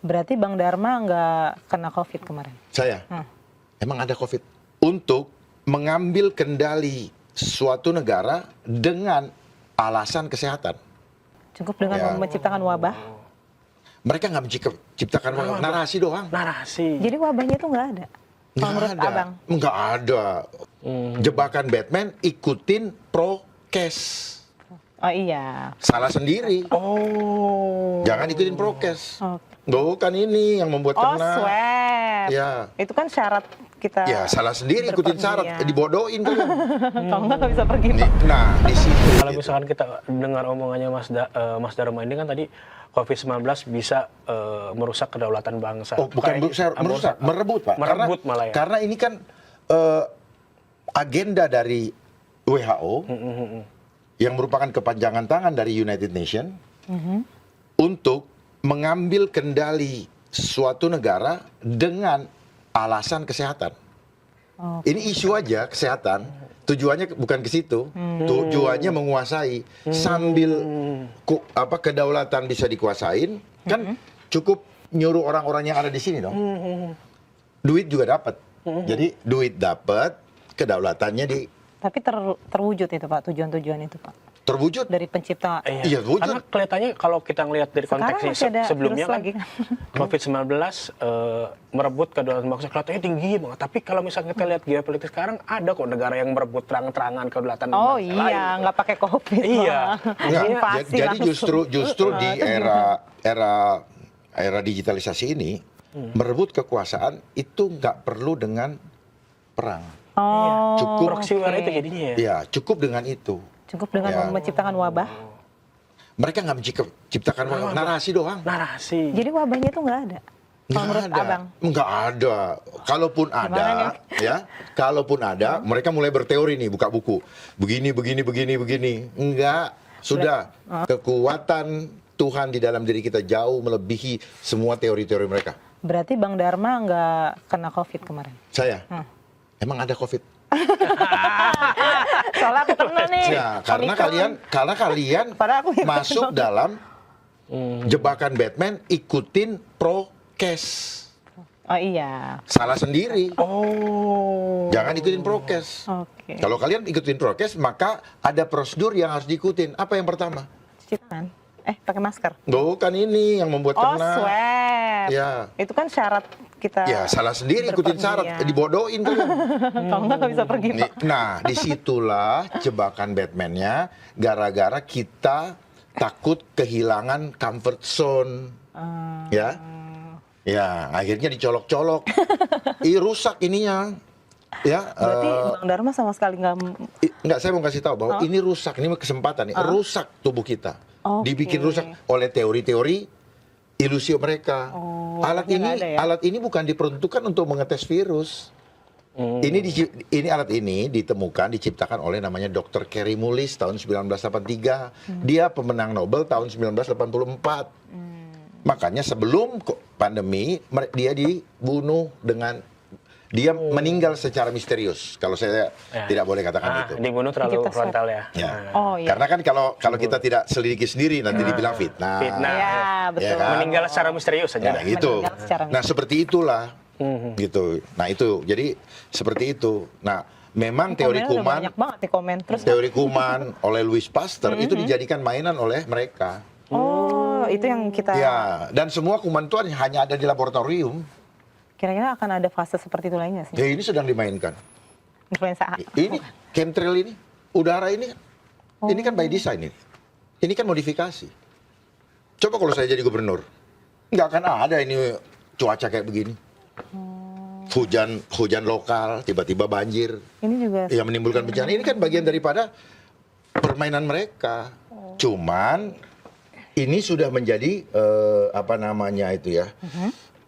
Berarti Bang Dharma nggak kena COVID kemarin? Saya? Emang ada COVID? Untuk mengambil kendali suatu negara dengan alasan kesehatan. Cukup dengan menciptakan wabah? Mereka nggak menciptakan narasi doang. Narasi. Jadi wabahnya itu nggak ada? Kalau menurut Abang? Nggak ada. Jebakan Batman, ikutin prokes. Oh iya. Salah sendiri. Oh. Jangan ikutin prokes. Oke. Bukan ini yang membuat Oh, kena. swab. Ya. Itu kan syarat kita. Ya, salah sendiri ikutin syarat. berpergian. Dibodohin kan. Kalau nggak bisa pergi, Pak. Nah, di situ. Kalau misalkan kita dengar omongannya Mas Dharma ini kan tadi COVID-19 bisa merusak kedaulatan bangsa. Oh, bukan merusak, merebut, Pak. Merebut malah ya. Karena ini kan agenda dari WHO yang merupakan kepanjangan tangan dari United Nations untuk mengambil kendali suatu negara dengan alasan kesehatan. Ini isu aja kesehatan. Tujuannya bukan ke situ. Tujuannya menguasai sambil kedaulatan bisa dikuasain, kan cukup nyuruh orang-orang yang ada di sini dong. Duit juga dapat. Jadi duit dapat, kedaulatannya di Tapi terwujud itu, Pak, tujuan-tujuan itu, Pak. terwujud. Dari pencipta. Iya, wujud. Karena kelihatannya kalau kita ngelihat dari Sekarang konteksnya masih ada sebelumnya virus kan lagi kan? COVID-19 merebut kedaulatan bangsa kelihatannya tinggi banget. Tapi kalau misalnya kita lihat geopolitik sekarang ada kok negara yang merebut terang-terangan kedaulatan Oh bangsa iya, lain. nggak pakai COVID. Iya. Enggak, Invasi jadi langsung. justru di era digitalisasi ini merebut kekuasaan itu nggak perlu dengan perang. Oh, Cukup. Proxy war itu jadinya ya. Ya, cukup dengan itu. Cukup dengan Ya. menciptakan wabah. Mereka nggak menciptakan narasi doang. Narasi. Jadi wabahnya itu nggak ada? Kalau menurut Abang? Nggak ada. Kalaupun ada, ya, kalaupun ada, mereka mulai berteori nih, buka buku. Begini. Enggak. Sudah. Kekuatan Tuhan di dalam diri kita jauh melebihi semua teori-teori mereka. Berarti Bang Dharma nggak kena COVID kemarin? Saya? Emang ada COVID? Soalnya aku kena nih. Ya, karena kalian Padahal aku yang masuk dalam jebakan Batman, ikutin prokes. Oh iya. Salah sendiri. Oh. Jangan ikutin prokes. Oke. Kalau kalian ikutin prokes, maka ada prosedur yang harus diikutin. Apa yang pertama? Cuci tangan. Pakai masker. Bukan ini yang membuat Oh, kena. swab. Ya. Itu kan syarat kita. Ya, salah sendiri ikutin syarat. Dibodohin kan. Kalau nggak bisa pergi, Pak. Nah, disitulah jebakan Batman-nya. Gara-gara kita takut kehilangan comfort zone. Ya. Ya, akhirnya dicolok-colok. Rusak ininya. Ya, Berarti Bang Dharma sama sekali nggak. enggak, saya mau kasih tahu bahwa ini rusak, ini kesempatan nih, rusak tubuh kita. Oke. Dibikin rusak oleh teori-teori ilusi mereka. Alat ini bukan diperuntukkan untuk mengetes virus. Ini alat ini diciptakan oleh namanya Dr. Kary Mullis tahun 1983. Dia pemenang Nobel tahun 1984. Makanya sebelum pandemi dia dibunuh dia meninggal secara misterius. Kalau saya tidak boleh katakan itu. Dibunuh terlalu frontal ya. Ya. Oh iya. Karena kan kalau kita tidak selidiki sendiri nanti dibilang fitnah. Fitnah. Ya, betul. Ya kan? Meninggal secara misterius saja. Nah, gitu. Meninggal secara Nah, seperti itulah. Gitu. Nah, itu. Jadi seperti itu. Nah, memang teori Komennya udah kuman, banyak banget nih komen terus. teori kuman oleh Louis Pasteur itu dijadikan mainan oleh mereka. Oh, itu yang kita. Ya, dan semua kuman itu hanya ada di laboratorium. Kira-kira akan ada fase seperti itu lainnya sih? Ya, ini sedang dimainkan. Influenza A. Ini chemtrail ini, udara ini kan by design ini. Ini kan modifikasi. Coba kalau saya jadi gubernur, nggak akan ada ini cuaca kayak begini. Hujan lokal, tiba-tiba banjir, Ini juga. yang menimbulkan bencana. Ini kan bagian daripada permainan mereka. Cuman ini sudah menjadi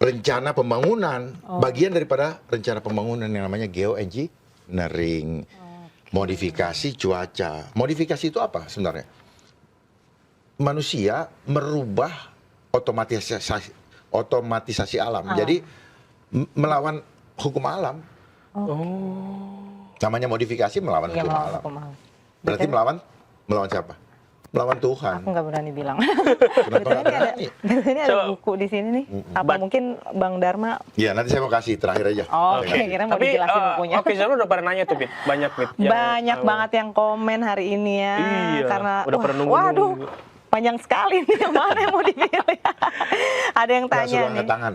rencana pembangunan, bagian daripada rencana pembangunan yang namanya geoengineering, modifikasi cuaca. Modifikasi itu apa sebenarnya? Manusia merubah otomatisasi alam. Jadi melawan hukum alam. Namanya modifikasi melawan Iya, hukum melawan alam. hukum alam. Berarti melawan siapa? melawan Tuhan. Aku nggak berani bilang. Kenapa nggak berani? Ini ada Coba. buku di sini nih. Apa mungkin Bang Dharma? Ya nanti saya mau kasih terakhir aja. Oh, Saya oke, kasih. kira mau Tapi dijelasin bukunya. oke, Zara udah pada nanya tuh, Bit. Banyak, Bit. Banyak banget yang komen hari ini ya. Iya, Karena udah pada nunggu-nunggu. waduh, panjang sekali nih yang mana yang mau dipilih. Ada yang Nggak, tanya suruh nih. angkat tangan.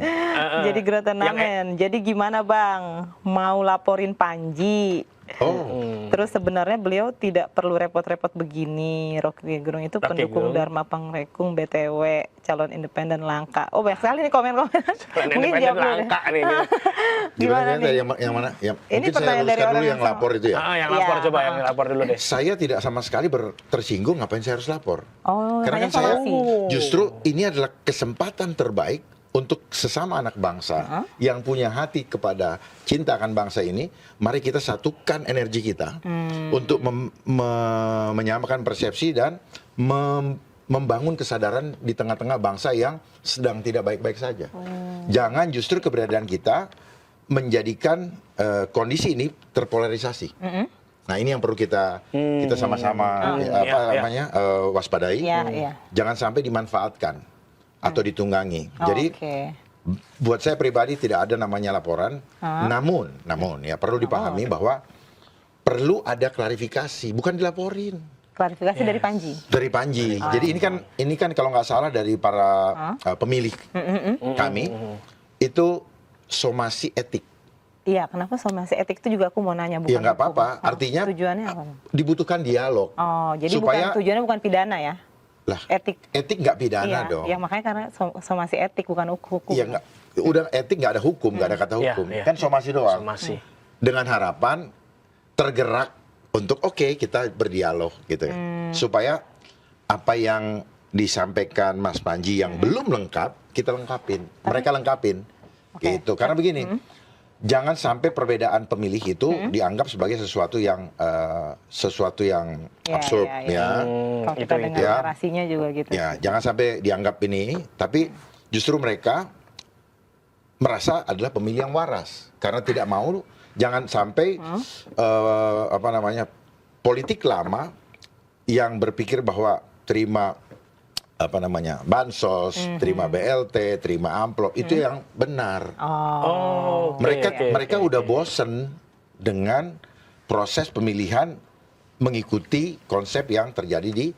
Jadi Grotenamen, jadi gimana Bang? Mau laporin Panji? Oh, Terus sebenarnya beliau tidak perlu repot-repot begini. Rocky Gerung itu Rocky pendukung Gerung. Dharma Pangrekung BTW, calon independen langka. Oh banyak sekali nih komen-komen. Selain Mungkin independen jawab dulu deh. langka nih. Gimana Gimana nih? yang mana? Yang Ini mungkin saya pertanyaan dari luruskan dulu orang yang yang lapor itu ya. Yang lapor Iya, coba, yang lapor dulu deh. Saya tidak sama sekali tersinggung ngapain saya harus lapor. Oh, Karena hanya kan saya somasi. justru ini adalah kesempatan terbaik untuk sesama anak bangsa yang punya hati kepada cinta akan bangsa ini, mari kita satukan energi kita untuk menyamakan persepsi dan membangun kesadaran di tengah-tengah bangsa yang sedang tidak baik-baik saja. Jangan justru keberadaan kita menjadikan kondisi ini terpolarisasi. Nah ini yang perlu kita sama-sama waspadai. Iya, iya. Jangan sampai dimanfaatkan atau ditunggangi. Jadi Oke. buat saya pribadi tidak ada namanya laporan. Namun ya perlu dipahami bahwa perlu ada klarifikasi, bukan dilaporin. Klarifikasi dari Panji. Dari Panji. Jadi ini kan kalau nggak salah dari para pemilih kami itu somasi etik. Iya, kenapa somasi etik itu juga aku mau nanya bukan Ya nggak hukum. apa-apa. Artinya tujuannya apa? dibutuhkan dialog. Oh, jadi supaya bukan tujuannya bukan pidana ya? lah Etik. etik nggak pidana Iya, dong. ya makanya karena somasi etik bukan hukum. Iya nggak. Udah etik nggak ada hukum, nggak ada kata Iya, hukum. iya. Kan somasi doang. Somasi. Dengan harapan tergerak untuk oke, kita berdialog gitu ya. Supaya apa yang disampaikan Mas Panji yang belum lengkap kita lengkapin, mereka lengkapin. Oke. Gitu. Karena begini, jangan sampai perbedaan pemilih itu dianggap sebagai sesuatu yang Iya, absurd iya, iya. ya. Kalau kita Itu, dengar ya. narasinya juga gitu. Ya, jangan sampai dianggap ini, tapi justru mereka merasa adalah pemilih yang waras karena tidak mau, jangan sampai politik lama yang berpikir bahwa terima bansos, terima BLT, terima amplop itu yang benar. Oh. oke, Mereka oke, udah oke. bosen dengan proses pemilihan mengikuti konsep yang terjadi di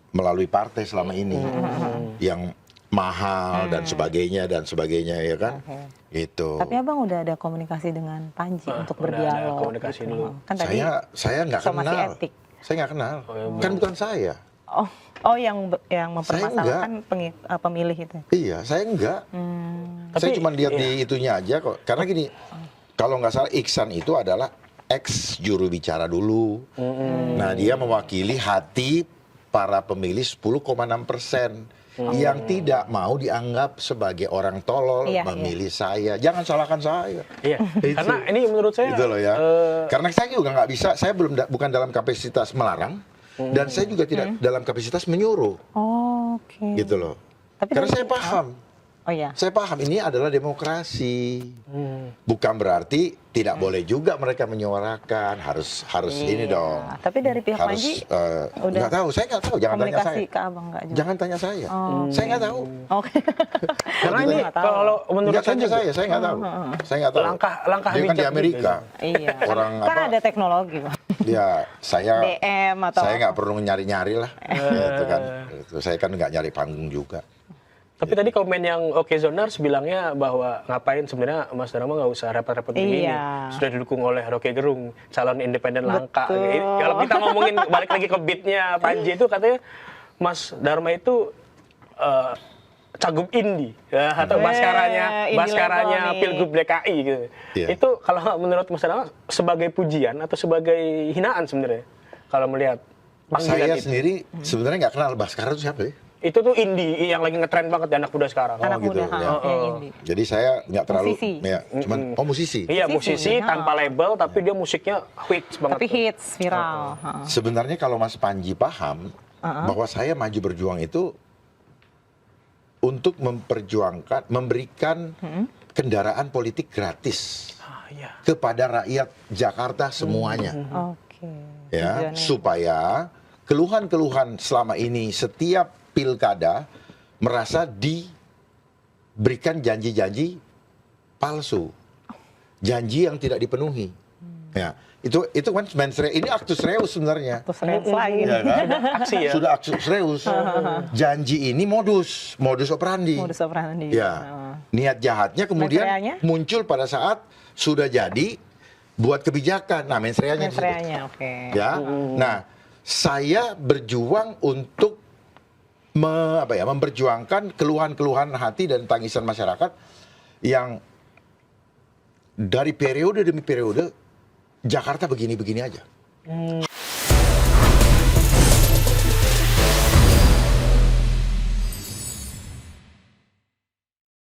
melalui partai selama ini yang mahal dan sebagainya ya kan. Oke. Itu. Tapi Abang udah ada komunikasi dengan Panji untuk udah ada berdialog. komunikasi gitu. dulu. Kan tadi Saya nggak somasi kenal. etik. Saya nggak kenal. ya, Kan bukan saya. yang mempermasalahkan pemilih itu. Iya, saya enggak. Saya Tapi, cuma lihat iya. di itunya aja kok. Karena gini, kalau nggak salah Iksan itu adalah ex juru bicara dulu. Nah, dia mewakili hati para pemilih 10,6% yang tidak mau dianggap sebagai orang tolol Iya, memilih saya. Jangan salahkan saya. Iya, Itu. karena ini menurut saya Itu loh ya. Karena saya juga nggak bisa, saya bukan dalam kapasitas melarang dan saya juga tidak dalam kapasitas menyuruh, Oh, oke. gitu loh. Tapi Karena dari- saya paham. Oh ya. Saya paham ini adalah demokrasi. Bukan berarti tidak boleh juga mereka menyuarakan, harus ini Iya. dong. Tapi dari pihak Harus Panji udah nggak tahu, saya nggak tahu, jangan tanya komunikasi saya. ke Abang nggak juga? Jangan tanya saya. Saya nggak tahu. Oke. karena ini nggak tahu. kalau menurut Nggak saya tanya juga, saya nggak tahu. Saya nggak tahu. Langkah Dia kan di bijak Amerika. Iya. Orang kan ada teknologi, Pak. Dia saya DM atau saya nggak perlu nyari-nyari lah. Gitu kan. Saya kan nggak nyari panggung juga. Tapi tadi komen yang Oke Zoners bilangnya bahwa ngapain sebenarnya Mas Dharma nggak usah repot-repot begini. Iya. Sudah didukung oleh Rocky Gerung, calon independen langka. Betul. Kalau kita ngomongin balik lagi ke beatnya Panji itu katanya Mas Dharma itu cagup Indi ya, atau Indie Baskaranya level nih. Pilgub DKI gitu. Iya. Itu kalau menurut Mas Dharma sebagai pujian atau sebagai hinaan sebenarnya kalau melihat panggilan Saya itu. sendiri sebenarnya nggak kenal Baskara itu siapa ya? Itu tuh indie yang lagi ngetren banget di anak muda sekarang. anak gitu, muda, ya. yang indie. Jadi saya nggak terlalu, Musisi. ya, cuman musisi. Iya, musisi Musisi, tanpa label tapi dia musiknya hits banget. Tapi hits viral. Ha. Sebenarnya kalau Mas Panji paham bahwa saya maju berjuang itu untuk memberikan kendaraan politik gratis Ah, iya. kepada rakyat Jakarta semuanya, Oke. ya, Tujuannya. supaya keluhan-keluhan selama ini setiap pilkada merasa diberikan janji-janji palsu, janji yang tidak dipenuhi. Ya, itu kan mensre, ini aktus reus sebenarnya. Terus reus lagi. Ya kan? Aksi ya. Sudah aktus reus. Janji ini modus operandi. Modus operandi. Ya, niat jahatnya kemudian Mensreanya? muncul pada saat sudah jadi buat kebijakan. Nah, mensreanya di situ. Mensreanya, oke. Ya, nah saya berjuang untuk memperjuangkan keluhan-keluhan hati dan tangisan masyarakat yang dari periode demi periode Jakarta begini-begini aja.